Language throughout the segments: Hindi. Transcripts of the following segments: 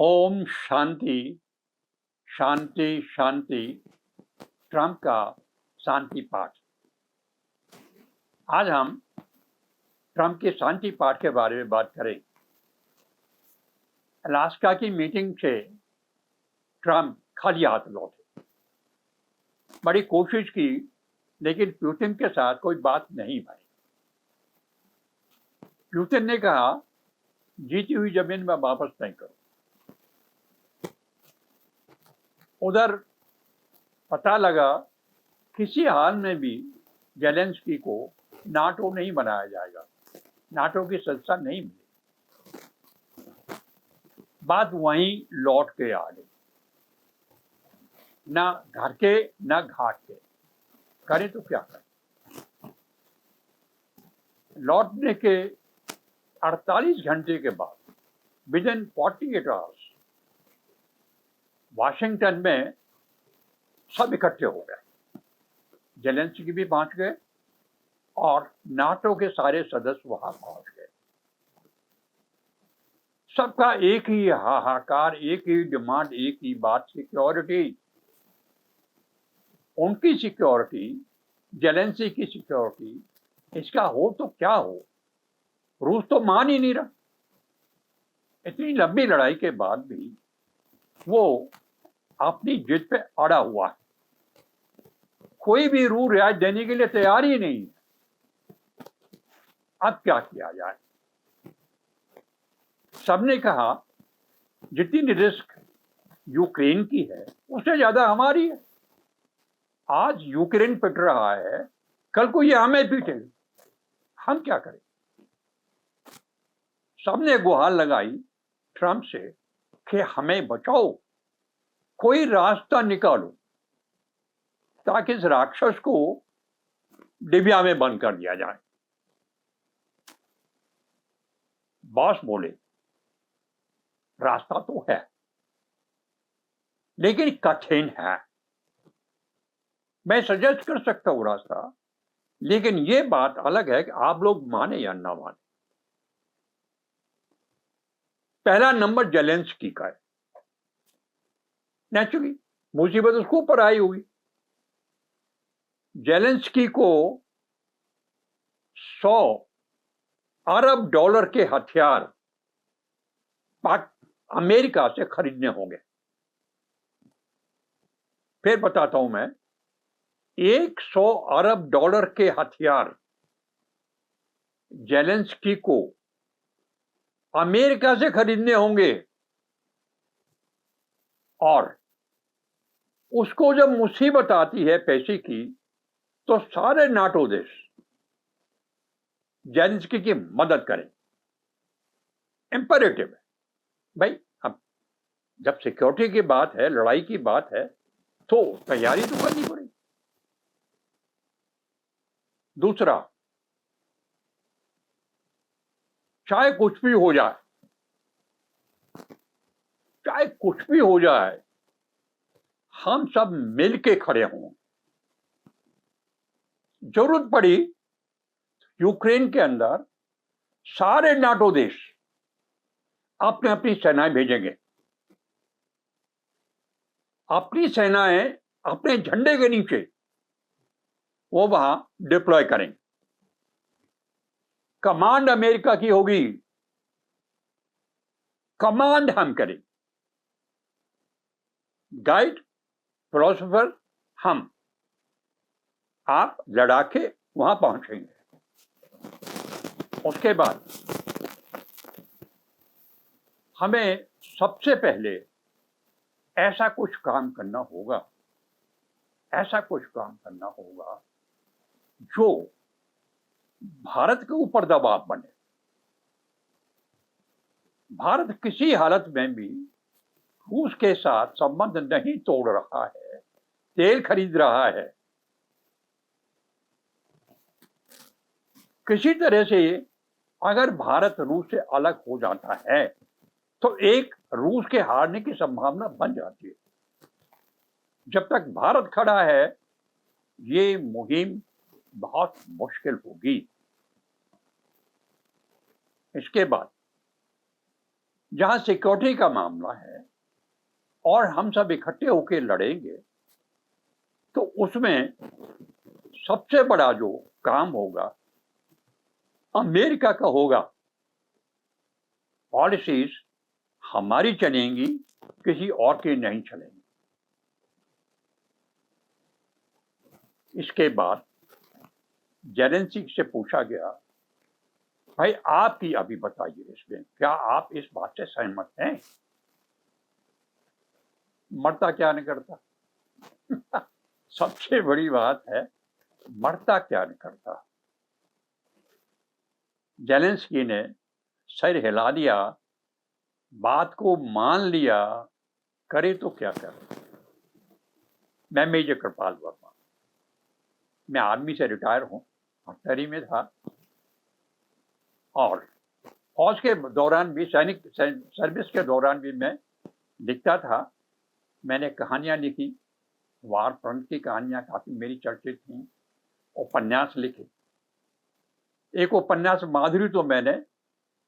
ओम शांति शांति शांति। ट्रंप का शांति पाठ। आज हम ट्रंप के शांति पाठ के बारे में बात करें। अलास्का की मीटिंग से ट्रंप खाली हाथ लौटे। बड़ी कोशिश की लेकिन पुतिन के साथ कोई बात नहीं बनी। पुतिन ने कहा जीती हुई जमीन में वापस नहीं करो। उधर पता लगा किसी हाल में भी जेलेंस्की को नाटो नहीं बनाया जाएगा, नाटो की सदस्यता नहीं मिलेगी। बात वहीं लौट के आ गई, ना घर के ना घाट के। करें तो क्या करें। लौटने के 48 घंटे के बाद विदिन 48 आवर्स वाशिंगटन में सब इकट्ठे हो गए। जेलेंस्की भी पहुंच गए और नाटो के सारे सदस्य वहां पहुंच गए। सबका एक ही हाहाकार, एक ही डिमांड, एक ही बात, सिक्योरिटी। उनकी सिक्योरिटी, जेलेंस्की की सिक्योरिटी, इसका हो तो क्या हो। रूस तो मान ही नहीं रहा। इतनी लंबी लड़ाई के बाद भी वो अपनी जिद पे अड़ा हुआ है। कोई भी रूस रियायत देने के लिए तैयार ही नहीं है। अब क्या किया जाए। सबने कहा जितनी रिस्क यूक्रेन की है उससे ज्यादा हमारी है। आज यूक्रेन पिट रहा है, कल को ये हमें पीटेगा। हम क्या करें। सबने गुहार लगाई ट्रंप से कि हमें बचाओ, कोई रास्ता निकालो ताकि इस राक्षस को डिबिया में बंद कर दिया जाए। बॉस बोले रास्ता तो है लेकिन कठिन है। मैं सजेस्ट कर सकता हूं रास्ता, लेकिन यह बात अलग है कि आप लोग माने या ना माने। पहला नंबर जेलेंस्की का है। नेचुरली मुसीबत उसको ऊपर आई हुई। जेलेंस्की को 100 अरब डॉलर के हथियार अमेरिका से खरीदने होंगे। फिर बताता हूं मैं, 100 अरब डॉलर के हथियार जेलेंस्की को अमेरिका से खरीदने होंगे। और उसको जब मुसीबत आती है पैसे की तो सारे नाटो देश जेलेंस्की की मदद करें। इंपरेटिव है भाई। अब जब सिक्योरिटी की बात है, लड़ाई की बात है, तो तैयारी तो करनी पड़ेगी। दूसरा, चाहे कुछ भी हो जाए, चाहे कुछ भी हो जाए, हम सब मिलके खड़े हों। जरूरत पड़ी यूक्रेन के अंदर सारे नाटो देश अपने अपनी सेनाएं भेजेंगे। अपनी सेनाएं अपने झंडे के नीचे वो वहां डिप्लॉय करेंगे। कमांड अमेरिका की होगी, कमांड हम करें। गाइड फिलोसोफर हम, आप लड़ाके वहां पहुंचेंगे। उसके बाद हमें सबसे पहले ऐसा कुछ काम करना होगा, ऐसा कुछ काम करना होगा जो भारत के ऊपर दबाव बने। भारत किसी हालत में भी रूस के साथ संबंध नहीं तोड़ रहा है, तेल खरीद रहा है। किसी तरह से अगर भारत रूस से अलग हो जाता है तो एक रूस के हारने की संभावना बन जाती है। जब तक भारत खड़ा है ये मुहिम बहुत मुश्किल होगी। इसके बाद जहां सिक्योरिटी का मामला है और हम सब इकट्ठे होकर लड़ेंगे, तो उसमें सबसे बड़ा जो काम होगा अमेरिका का होगा। पॉलिसीज हमारी चलेंगी, किसी और की नहीं चलेंगी। इसके बाद जेलेंस्की से पूछा गया, भाई आपकी अभी बताइए इसमें, क्या आप इस बात से सहमत हैं? मरता क्या नहीं करता। सबसे बड़ी बात है, मरता क्या नहीं करता। जेलेंस्की ने सर हिला दिया, बात को मान लिया, करे तो क्या करे। मैं मेजर कृपाल वर्मा, मैं आर्मी से रिटायर हूं, अट्ठारी में था, और फौज के दौरान भी, सैनिक सर्विस के दौरान भी मैं लिखता था। मैंने कहानियां लिखी, वार फ्रंट की कहानियां काफी मेरी चर्चित थी, उपन्यास लिखे। एक उपन्यास माधुरी तो मैंने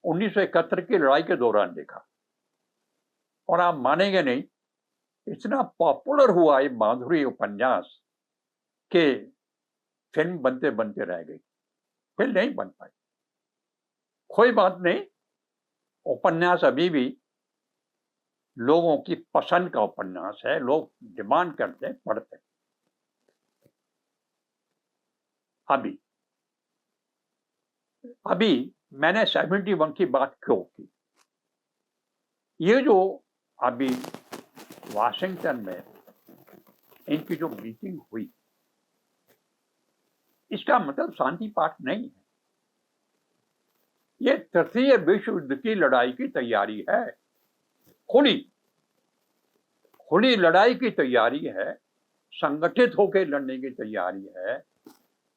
1971 की लड़ाई के दौरान लिखा, और आप मानेंगे नहीं, इतना पॉपुलर हुआ ये माधुरी उपन्यास के फिल्म बनते बनते रह गई, फिल्म नहीं बन पाई। कोई बात नहीं, उपन्यास अभी भी लोगों की पसंद का उपन्यास है, लोग डिमांड करते हैं, पढ़ते हैं। अभी मैंने 71 की बात क्यों की? ये जो अभी वाशिंगटन में इनकी जो मीटिंग हुई, इसका मतलब शांति पाठ नहीं है। ये तृतीय विश्व युद्ध की लड़ाई की तैयारी है, खुली लड़ाई की तैयारी है, संगठित होकर लड़ने की तैयारी है।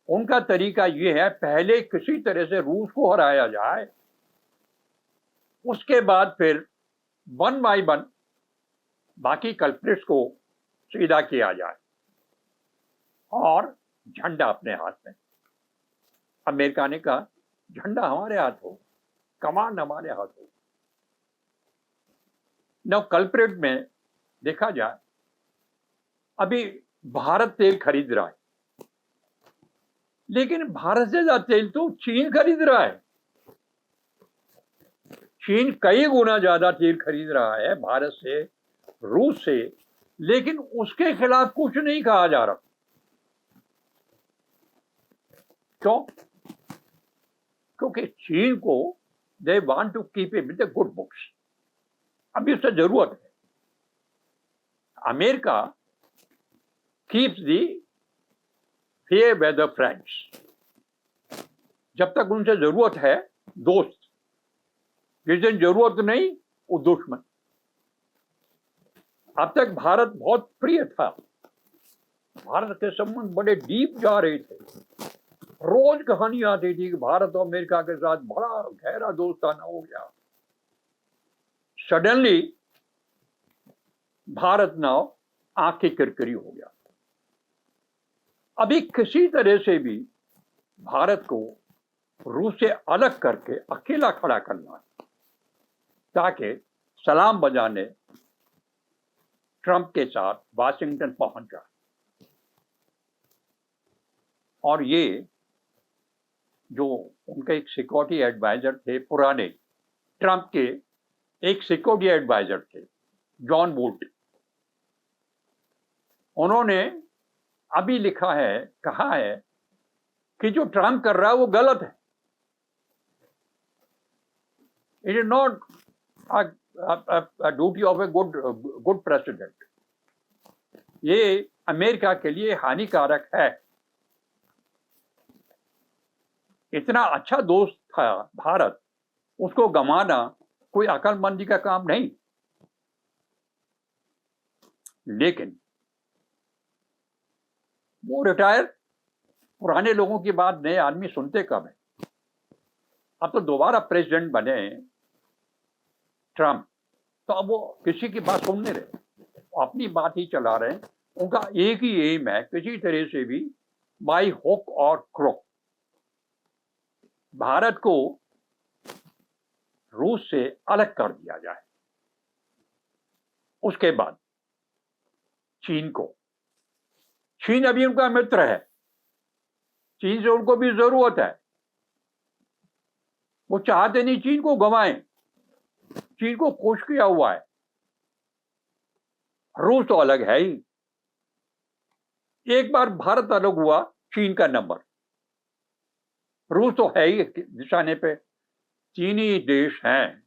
उनका तरीका ये है, पहले किसी तरह से रूस को हराया जाए, उसके बाद फिर वन बाय वन बाकी कल्प्रिट्स को सीधा किया जाए, और झंडा अपने हाथ में। अमेरिका ने कहा, झंडा हमारे हाथ हो, कमान हमारे हाथ हो। न कल्प्रिट में देखा जाए, अभी भारत तेल खरीद रहा है, लेकिन भारत से ज्यादा तेल तो चीन खरीद रहा है। चीन कई गुना ज्यादा तेल खरीद रहा है भारत से, रूस से, लेकिन उसके खिलाफ कुछ नहीं कहा जा रहा। क्यों? क्योंकि चीन को they want to keep it with the good books, अभी उससे जरूरत है। America keeps the fair weather friends, जब तक उनसे जरूरत है दोस्त, जिस दिन जरूरत नहीं वो दुश्मन। अब तक भारत बहुत प्रिय था, भारत के संबंध बड़े डीप जा रहे थे, रोज कहानी आती थी कि भारत और अमेरिका के साथ बड़ा गहरा दोस्ताना हो गया। सडनली भारत नाव आंख की किरकिरी हो गया। अभी किसी तरह से भी भारत को रूस से अलग करके अकेला खड़ा करना, ताकि सलाम बजाने ट्रंप के साथ वाशिंगटन पहुंच जाए। और ये जो उनके एक सिक्योरिटी एडवाइजर थे, पुराने ट्रंप के एक सिक्योरिटी एडवाइजर थे, जॉन बोल्ट, उन्होंने अभी लिखा है, कहा है कि जो ट्रंप कर रहा है वो गलत है। It is not duty of a good president. ये अमेरिका के लिए हानिकारक है। इतना अच्छा दोस्त था भारत, उसको गंवाना कोई अकलमंदी का काम नहीं। लेकिन वो रिटायर, पुराने लोगों की बात नए आदमी सुनते कब है। अब तो दोबारा प्रेसिडेंट बने ट्रंप, तो अब वो किसी की बात सुन नहीं रहे, अपनी बात ही चला रहे हैं। उनका एक ही एम है, किसी तरह से भी बाई हुक और क्रोक भारत को रूस से अलग कर दिया जाए। उसके बाद चीन अभी उनका मित्र है, चीन से उनको भी जरूरत है। वो चाहते नहीं चीन को गंवाएं, चीन को खुश किया हुआ है। रूस तो अलग है ही। एक बार भारत अलग हुआ, चीन का नंबर। रूस तो है ही निशाने पे। तीन ही देश हैं,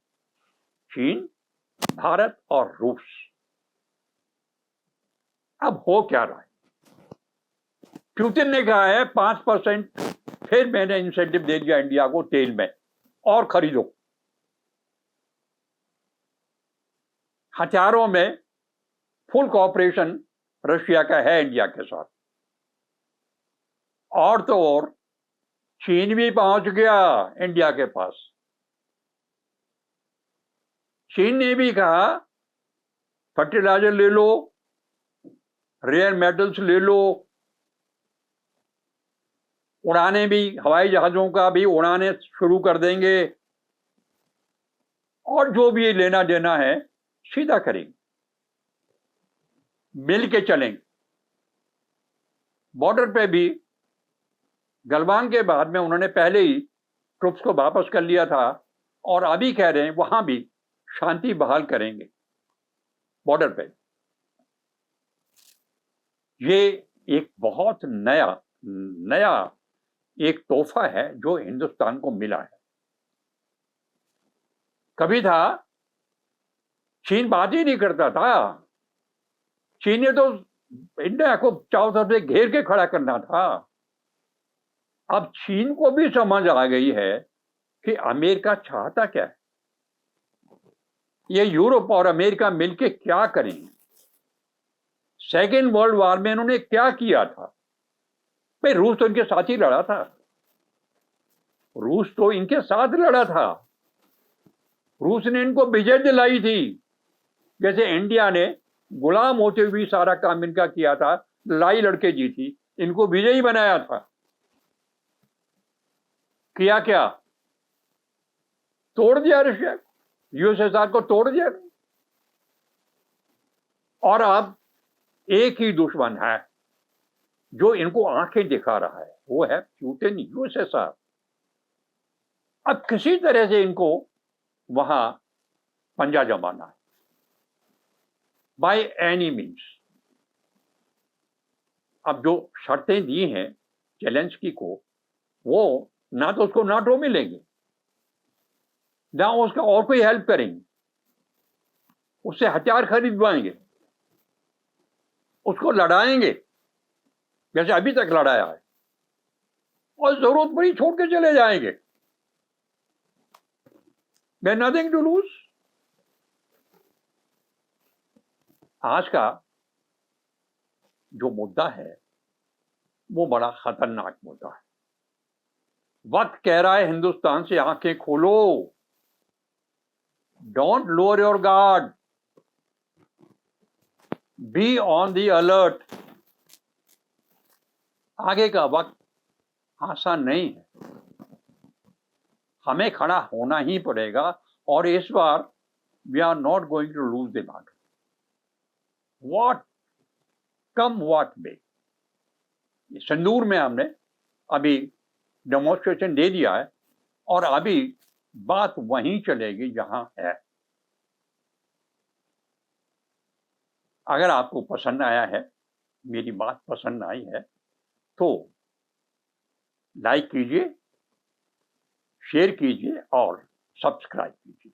चीन, भारत और रूस। अब हो क्या रहा है? पुतिन ने कहा है 5% फिर मैंने इंसेंटिव दे दिया इंडिया को तेल में, और खरीदो। हथियारों में फुल कॉपरेशन रशिया का है इंडिया के साथ। और तो और चीन भी पहुंच गया इंडिया के पास। चीन ने भी कहा फर्टिलाइजर ले लो, रेयर मेटल्स ले लो, उड़ाने भी, हवाई जहाजों का भी उड़ाने शुरू कर देंगे, और जो भी लेना देना है सीधा करेंगे, मिल के चलेंगे। बॉर्डर पे भी गलवान के बाद में उन्होंने पहले ही ट्रुप्स को वापस कर लिया था, और अभी कह रहे हैं वहां भी शांति बहाल करेंगे बॉर्डर पे। ये एक बहुत नया एक तोहफा है जो हिंदुस्तान को मिला है। कभी था चीन बात ही नहीं करता था, चीन ने तो इंडिया को चारों तरफ से घेर के खड़ा करना था। अब चीन को भी समझ आ गई है कि अमेरिका चाहता क्या है, ये यूरोप और अमेरिका मिलके क्या करेंगे। सेकेंड वर्ल्ड वॉर में इन्होंने क्या किया था? भाई रूस तो इनके साथ ही लड़ा था, रूस तो इनके साथ लड़ा था। रूस ने इनको विजय दिलाई थी, जैसे इंडिया ने गुलाम होते हुए सारा काम इनका किया था, लड़ाई लड़के जीती, इनको विजयी बनाया था। किया क्या? तोड़ दिया रशिया, यूएसएसआर को तोड़ दिया। और अब एक ही दुश्मन है जो इनको आंखें दिखा रहा है, वो है पुतिन, यूएसएसआर। अब किसी तरह से इनको वहां पंजा जमाना है, बाय एनी मीन्स। अब जो शर्तें दी हैं जेलेंस्की को, वो ना तो उसको नाटो मिलेंगे, ना उसका और कोई हेल्प करेंगे, उससे हथियार खरीदवाएंगे, उसको लड़ाएंगे जैसे अभी तक लड़ाया है, और जरूरत पड़ी छोड़ के चले जाएंगे। They have nothing to lose। आज का जो मुद्दा है वो बड़ा खतरनाक मुद्दा है। वक्त कह रहा है हिंदुस्तान से आंखें खोलो, don't lower your guard, be on the alert. आगे का वक्त आसान नहीं है, हमें खड़ा होना ही पड़ेगा, और इस बार we are not going to lose the battle, what come what may. Sandur में हमने अभी डेमोन्स्ट्रेशन दे दिया है, और अभी बात वहीं चलेगी जहां है। अगर आपको पसंद आया है, मेरी बात पसंद आई है, तो लाइक कीजिए, शेयर कीजिए और सब्सक्राइब कीजिए।